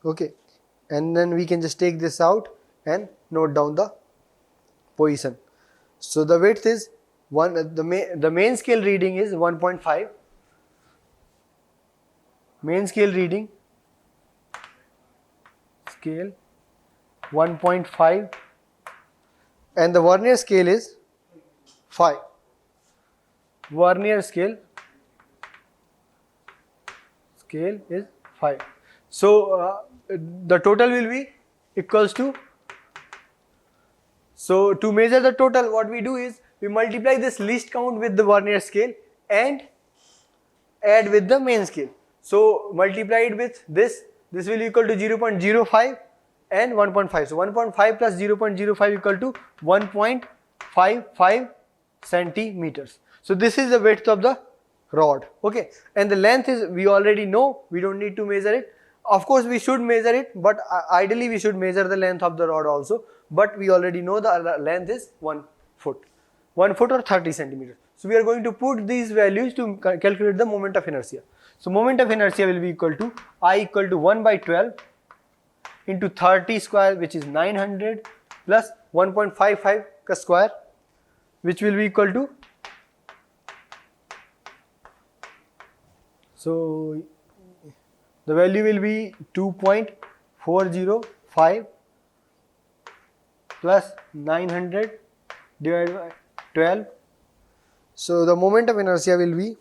Okay, and then we can just take this out and note down the position. So the width is the main scale reading is 1.5. Main scale reading 1.5, and the Vernier scale is 5. Vernier scale is 5. So the total will be equals to. So to measure the total, what we do is we multiply this least count with the Vernier scale and add with the main scale. So multiplied with this will equal to 0.05 and 1.5. So 1.5 plus 0.05 equal to 1.55 centimeters. So this is the width of the rod. Okay, and the length is, we already know, we don't need to measure it. Of course we should measure it, but ideally we should measure the length of the rod also, but we already know the length is 1 foot. 1 foot or 30 centimeters. So we are going to put these values to calculate the moment of inertia. So moment of inertia will be equal to I equal to 1 by 12 into 30 square, which is 900, plus 1.55 square, which will be equal to, so the value will be 2.405 plus 900 divided by 12. So the moment of inertia will be,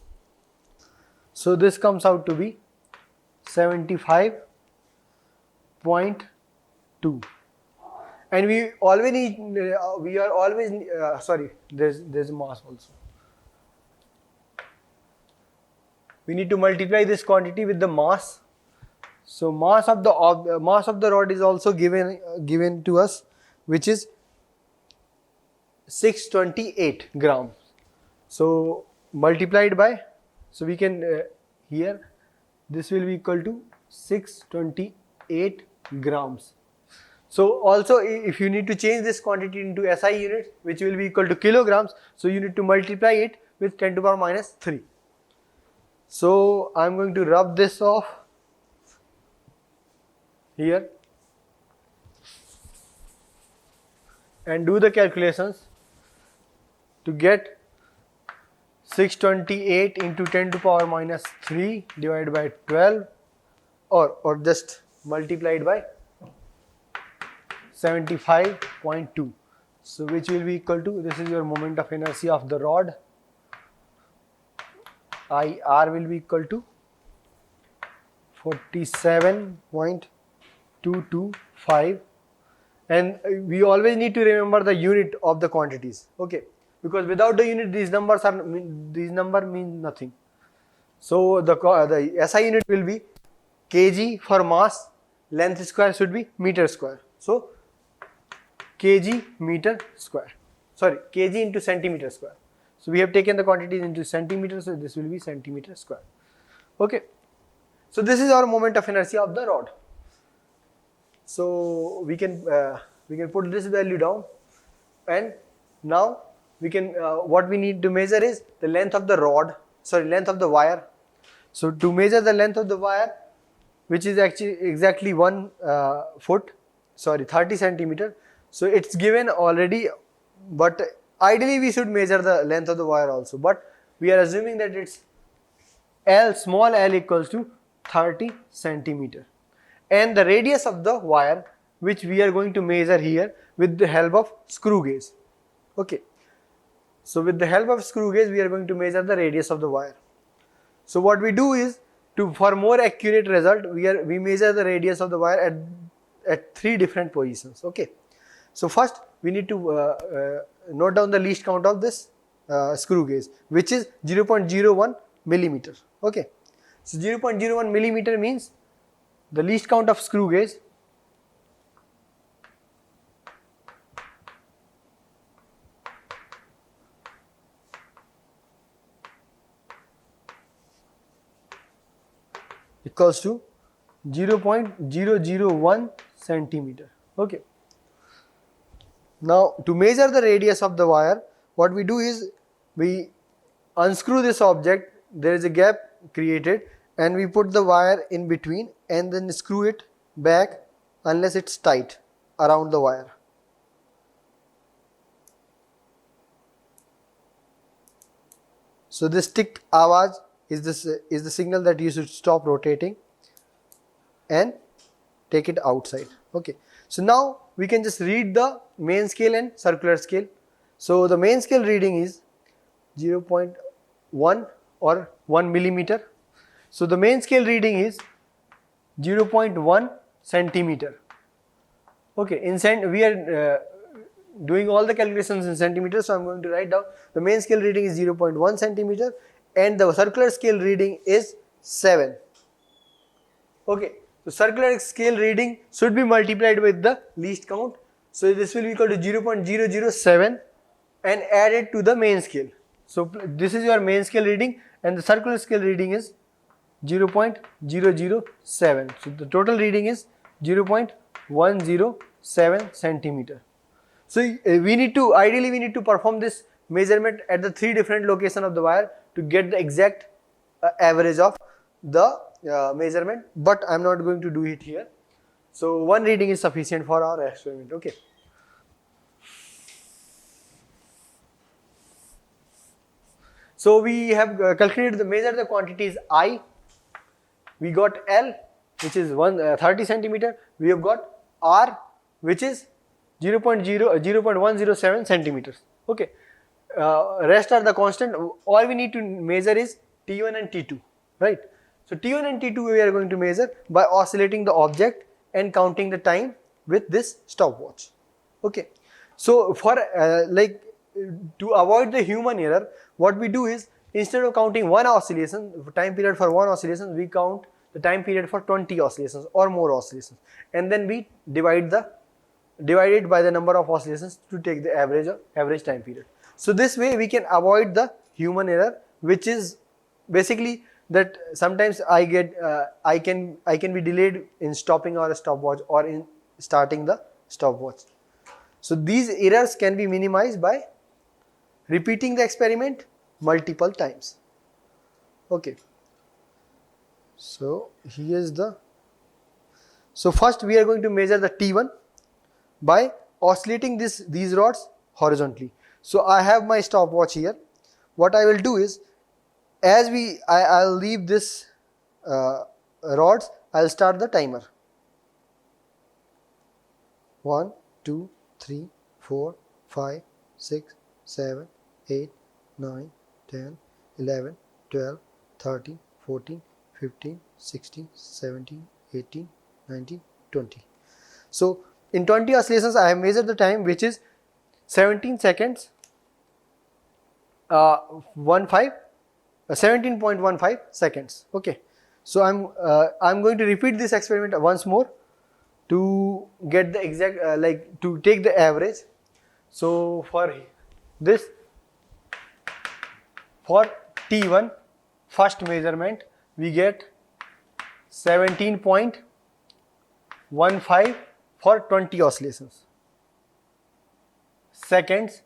so this comes out to be 75.2, and we always need, sorry, there's mass also. We need to multiply this quantity with the mass. So mass of the rod is also given to us, which is 628 grams. So multiplied by, so we can here this will be equal to 628 grams. So also if you need to change this quantity into SI units, which will be equal to kilograms, so you need to multiply it with 10 to the power minus 3. So I am going to rub this off here and do the calculations to get 628 into 10 to the power minus 3 divided by 12, or just multiplied by 75.2. So which will be equal to, this is your moment of inertia of the rod. IR will be equal to 47.225, and we always need to remember the unit of the quantities. Okay, because without the unit these numbers mean nothing. So the SI unit will be kg for mass, length square should be meter square. So kg meter square, sorry, kg into centimeter square. So we have taken the quantities into centimeters, so this will be centimeter square. Okay. So this is our moment of inertia of the rod. So we can put this value down, and now we can what we need to measure is the length of the rod, length of the wire. So to measure the length of the wire, which is actually exactly 1 foot, 30 centimeter. So it's given already, but ideally we should measure the length of the wire also, but we are assuming that it's small l equals to 30 centimeter, and the radius of the wire, which we are going to measure here with the help of screw gauge. Okay, so with the help of screw gauge we are going to measure the radius of the wire. So what we do is, for more accurate result, we measure the radius of the wire at 3 different positions. Okay, so first we need to note down the least count of this screw gauge, which is 0.01 millimeter. Okay, so 0.01 millimeter means the least count of screw gauge equals to 0.001 centimeter. Okay. Now to measure the radius of the wire, what we do is we unscrew this object, there is a gap created, and we put the wire in between and then screw it back unless it's tight around the wire. So this tick awaz is the signal that you should stop rotating and take it outside. Okay, so now we can just read the main scale and circular scale. So the main scale reading is 0.1 or 1 millimeter. So the main scale reading is 0.1 centimeter. Okay, we are doing all the calculations in centimeters, so I am going to write down the main scale reading is 0.1 centimeter and the circular scale reading is 7. Okay, so circular scale reading should be multiplied with the least count. So this will be equal to 0.007 and added to the main scale. So this is your main scale reading and the circular scale reading is 0.007. So the total reading is 0.107 centimeter. So ideally we need to perform this measurement at the 3 different locations of the wire to get the exact average of the measurement, but I am not going to do it here. So one reading is sufficient for our experiment. Okay. So we have calculated measure the quantities I. We got L, which is 30 centimeter. We have got R, which is 0.107 centimeters. Okay. Rest are the constant. All we need to measure is T1 and T2, right? So T1 and T2 we are going to measure by oscillating the object and counting the time with this stopwatch. Okay. So for to avoid the human error, what we do is instead of counting one oscillation, time period for one oscillation, we count the time period for 20 oscillations or more oscillations, and then we divide it by the number of oscillations to take the average time period. So this way we can avoid the human error, which is basically that sometimes I can be delayed in stopping our stopwatch or in starting the stopwatch. So these errors can be minimized by repeating the experiment multiple times. Okay. So here's so first we are going to measure the T1 by oscillating these rods horizontally. So I have my stopwatch here. What I will do is, as I'll leave this rods, I'll start the timer. 1, 2, 3, 4, 5, 6, 7, 8, 9, 10, 11, 12, 13, 14, 15, 16, 17, 18, 19, 20. So in 20 oscillations I have measured the time, which is 17 seconds 17.15 seconds. Okay. So I'm going to repeat this experiment once more to get the exact to take the average. So for this For T1 first measurement we get 17.15 for 20 oscillations. Seconds,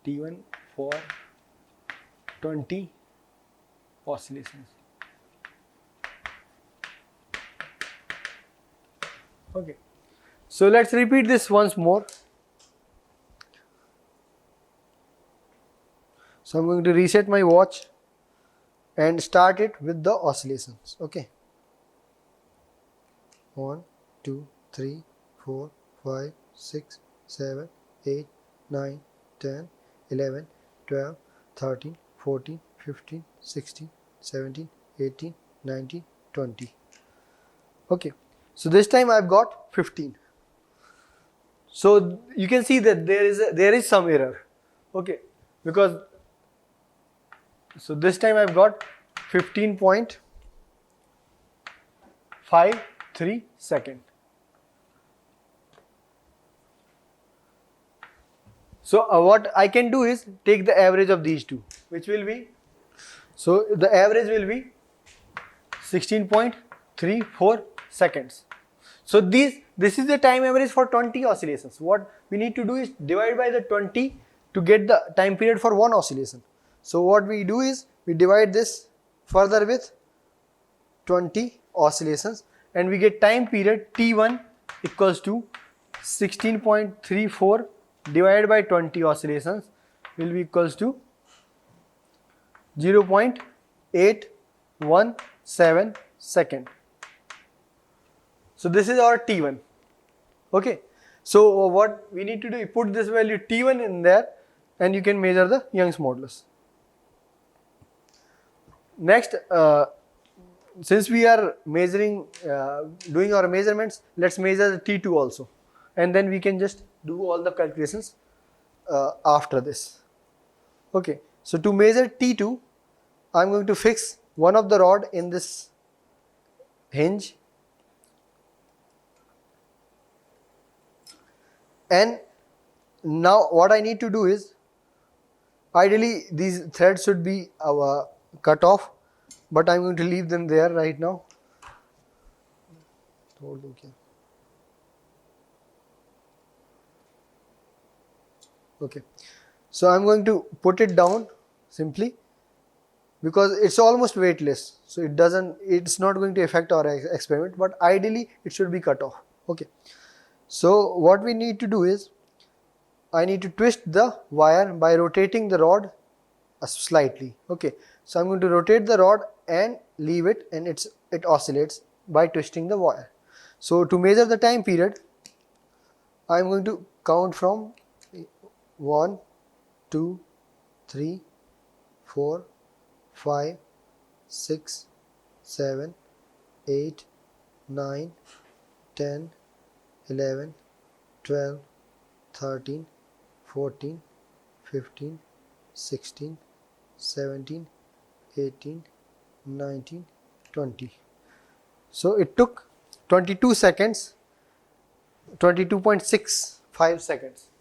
T1 for 20 oscillations. Okay, so let's repeat this once more. So I'm going to reset my watch and start it with the oscillations. Okay, 1, 2, 3, 4, 5, 6, 7, 8, 9, 10, 11, 12, 13, 14, 15, 16, 17, 18, 19, 20. Okay, so this time I've got 15. So you can see that there is some error. Okay, because so this time I've got 15.53 second. So what I can do is take the average of these two, which will be, so the average will be 16.34 seconds. So this is the time average for 20 oscillations. What we need to do is divide by the 20 to get the time period for one oscillation. So what we do is we divide this further with 20 oscillations and we get time period T1 equals to 16.34 divided by 20 oscillations will be equals to 0.817 second. So this is our T1. Okay, so what we need to do, you put this value T1 in there and you can measure the Young's modulus. Next, since we are measuring, doing our measurements, let's measure the T2 also, and then we can just do all the calculations after this. Okay, so to measure T2, I'm going to fix one of the rod in this hinge, and now what I need to do is, ideally these threads should be cut off, but I'm going to leave them there right now. Okay, so I'm going to put it down simply because it's almost weightless, so it's not going to affect our experiment, but ideally it should be cut off. Okay, so what we need to do is, I need to twist the wire by rotating the rod slightly. Okay, so I'm going to rotate the rod and leave it, and it oscillates by twisting the wire. So to measure the time period, I'm going to count from 1, 2, 3, 4, 5, 6, 7, 8, 9, 10, 11, 12, 13, 14, 15, 16, 17, 18, 19, 20. So it took 22 seconds, 22.65 seconds.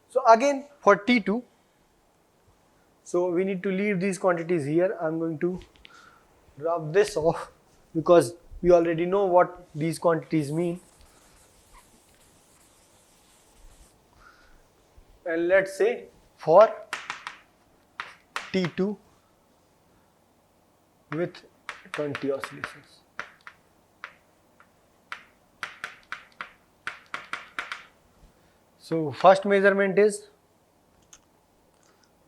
So again for T2, so we need to leave these quantities here. I'm going to rub this off because we already know what these quantities mean. And let's say for T2 with 20 oscillations. So first measurement is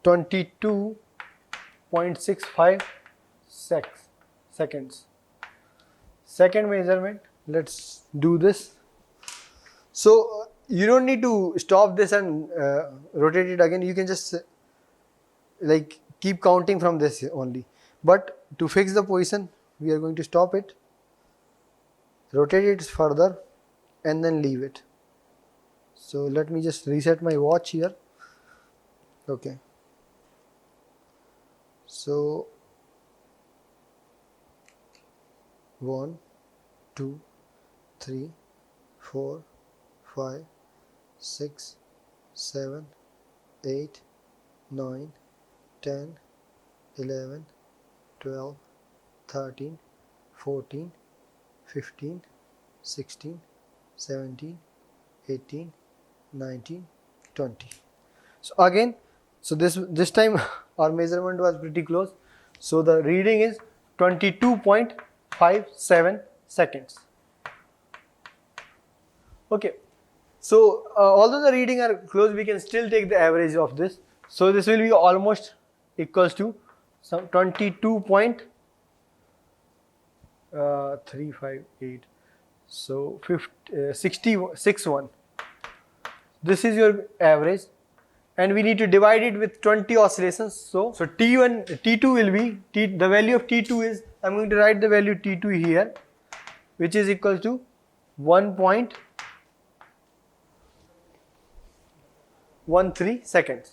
22.65 seconds. Second measurement, let's do this. So you don't need to stop this and rotate it again. You can just like keep counting from this only. But to fix the position, we are going to stop it, rotate it further, and then leave it. So let me just reset my watch here. Okay. So 1, 2, 3, 4, 5, 6, 7, 8, 9, 10, 11, 12, 13, 14, 15, 16, 17, 18, 19, 20. So again, so this time our measurement was pretty close. So the reading is 22.57 seconds. Okay. So although the reading are close, we can still take the average of this. So this will be almost equals to some 22.358. So 61. This is your average, and we need to divide it with 20 oscillations. So T1, T2 will be the value of T2 is, I'm going to write the value T2 here, which is equal to 1.13 seconds.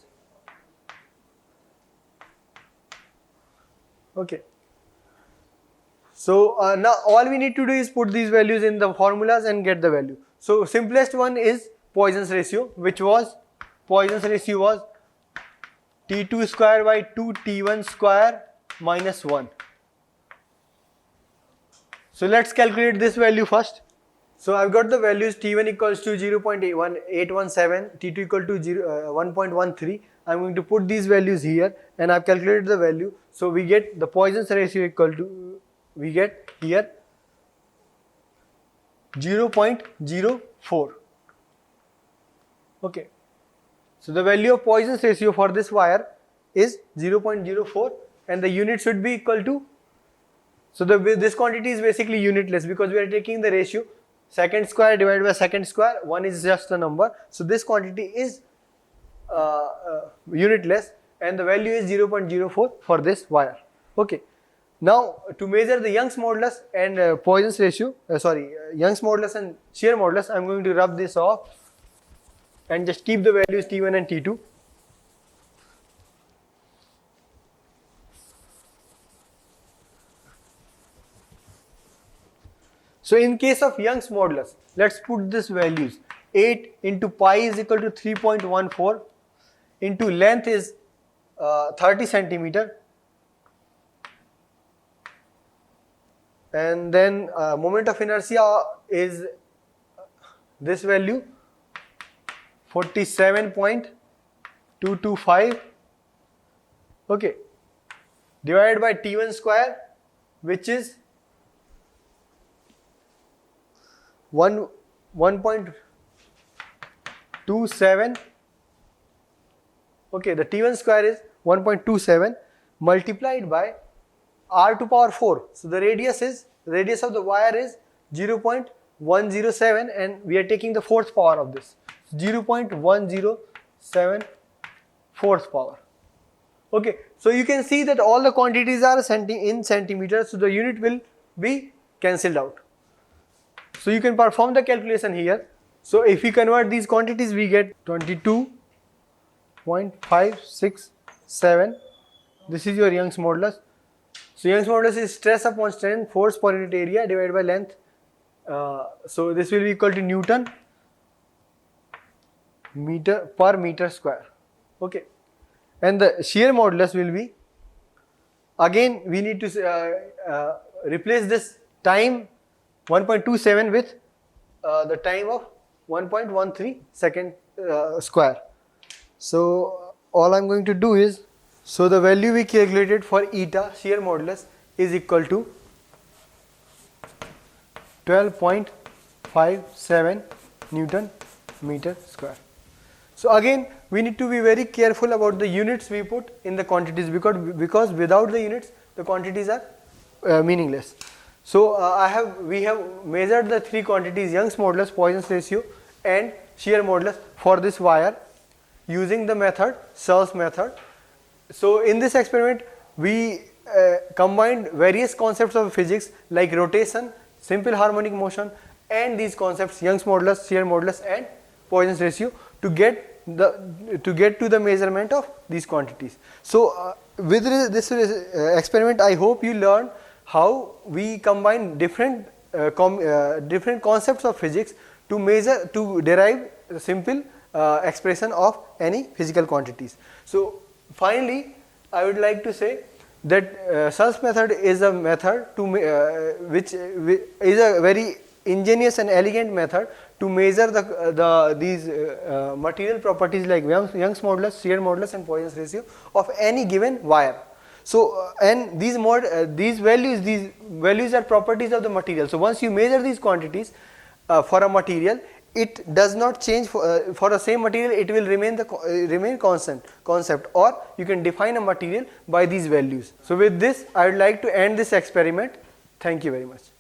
Okay. So now all we need to do is put these values in the formulas and get the value. So simplest one is Poisson's ratio, which was Poisson's ratio was T2 square by 2 T1 square minus 1. So let's calculate this value first. So I've got the values T1 equals to 0.817, T2 equal to 1.13. I'm going to put these values here, and I've calculated the value. So we get the Poisson's ratio equal to, we get here 0.04. Okay. So the value of Poisson's ratio for this wire is 0.04, and the unit should be equal to, so this quantity is basically unitless because we are taking the ratio second square divided by second square. 1 is just a number. So this quantity is unitless, and the value is 0.04 for this wire. Okay. Now to measure the Young's modulus and Poisson's ratio, Young's modulus and shear modulus, I am going to rub this off and just keep the values T1 and T2. So in case of Young's modulus, let's put this values. 8 into pi is equal to 3.14 into length is 30 centimeter, and then moment of inertia is this value 47.225, okay, divided by T1 square, which is 1.27. Okay, the T1 square is 1.27 multiplied by r to power 4. So the radius of the wire is 0.107, and we are taking the fourth power of this, 0.107 fourth power. Okay, so you can see that all the quantities are in centimeters, so the unit will be cancelled out. So you can perform the calculation here. So if we convert these quantities, we get 22.567. This is your Young's modulus. So Young's modulus is stress upon strain, force per unit area divided by length. So this will be equal to Newton per meter square. Okay, and the shear modulus will be, again we need to replace this time 1.27 with the time of 1.13 second square. So all I'm going to do is, so the value we calculated for eta shear modulus is equal to 12.57 Newton meter square. So again we need to be very careful about the units we put in the quantities, because without the units the quantities are meaningless. So we have measured the three quantities: Young's modulus, Poisson's ratio and shear modulus for this wire using the method, Searle's method. So in this experiment we combined various concepts of physics like rotation, simple harmonic motion, and these concepts, Young's modulus, shear modulus and Poisson's ratio, to get to the measurement of these quantities. So with this experiment, I hope you learn how we combine different concepts of physics to derive simple expression of any physical quantities. So finally, I would like to say that Searle's method is a method to which is a very ingenious and elegant method to measure these material properties like Young's modulus, shear modulus, and Poisson's ratio of any given wire. So and these values are properties of the material. So once you measure these quantities for a material, it does not change for the same material. It will remain constant concept, or you can define a material by these values. So with this, I would like to end this experiment. Thank you very much.